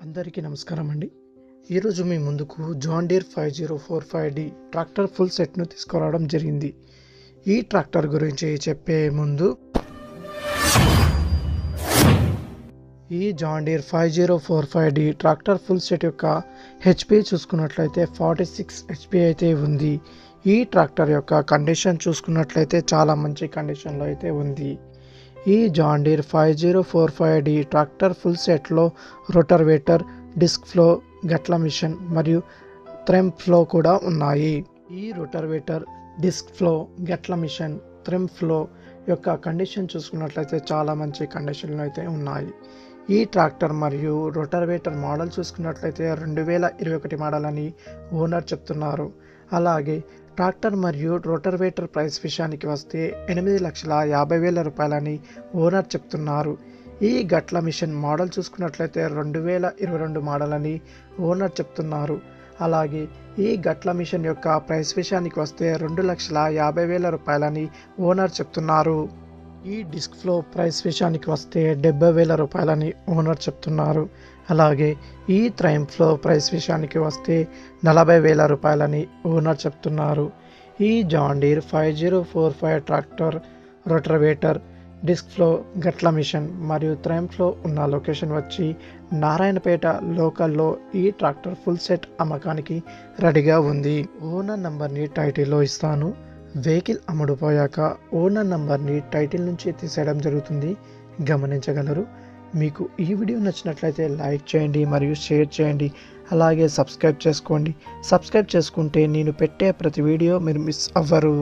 అందరికీ నమస్కారం అండి. ఈరోజు మీ ముందుకు John Deere 5045D tractor full సెట్ను తీసుకురావడం జరిగింది. ఈ ట్రాక్టర్ గురించి చెప్పే ముందు ఈ John Deere 5045D tractor full set యొక్క హెచ్పి చూసుకున్నట్లయితే 46 హెచ్పి అయితే ఉంది. ఈ ట్రాక్టర్ యొక్క కండిషన్ చూసుకున్నట్లయితే చాలా మంచి కండిషన్లో అయితే ఉంది. ఈ John Deere 5045D tractor full సెట్లో రోటర్వేటర్, డిస్క్ ఫ్లో, గట్ల మిషన్ మరియు థ్రెమ్ ఫ్లో కూడా ఉన్నాయి. ఈ రోటర్వేటర్, డిస్క్ ఫ్లో, గట్ల మిషన్, థ్రెమ్ ఫ్లో యొక్క కండిషన్ చూసుకున్నట్లయితే చాలా మంచి కండిషన్లో అయితే ఉన్నాయి. ఈ ట్రాక్టర్ మరియు రోటర్వేటర్ మోడల్ చూసుకున్నట్లయితే 2021 మోడల్ అని ఓనర్ చెప్తున్నారు. అలాగే ట్రాక్టర్ మరియు రోటర్వేటర్ ప్రైస్ విషయానికి వస్తే 8,50,000 రూపాయలని ఓనర్ చెప్తున్నారు. ఈ గట్ల మిషన్ మోడల్ చూసుకున్నట్లయితే 2022 మోడల్ అని ఓనర్ చెప్తున్నారు. అలాగే ఈ గట్ల మిషన్ యొక్క ప్రైస్ విషయానికి వస్తే 2,50,000 రూపాయలని ఓనర్ చెప్తున్నారు. ఈ డిస్క్ ఫ్లో ప్రైస్ విషయానికి వస్తే 70,000 రూపాయలని ఓనర్ చెప్తున్నారు. అలాగే ఈ థ్రెమ్ ఫ్లో ప్రైస్ విషయానికి వస్తే 40,000 రూపాయలని ఓనర్ చెప్తున్నారు. ఈ John Deere 5045 tractor, rotavator, disc plough, గట్ల మిషన్ మరియు థ్రెమ్ ఫ్లో ఉన్న లొకేషన్ వచ్చి నారాయణపేట లోకల్లో ఈ ట్రాక్టర్ ఫుల్ సెట్ అమ్మకానికి రెడీగా ఉంది. ఓనర్ నంబర్ని టైటిల్లో ఇస్తాను. వెహికల్ అమ్ముడుపోయాక ఓనర్ నంబర్ని టైటిల్ నుంచి తీసేయడం జరుగుతుంది, గమనించగలరు. మీకు ఈ వీడియో నచ్చినట్లయితే లైక్ చేయండి మరియు షేర్ చేయండి. అలాగే సబ్స్క్రైబ్ చేసుకోండి. సబ్స్క్రైబ్ చేసుకుంటే నేను పెట్టే ప్రతి వీడియో మీరు మిస్ అవ్వరు.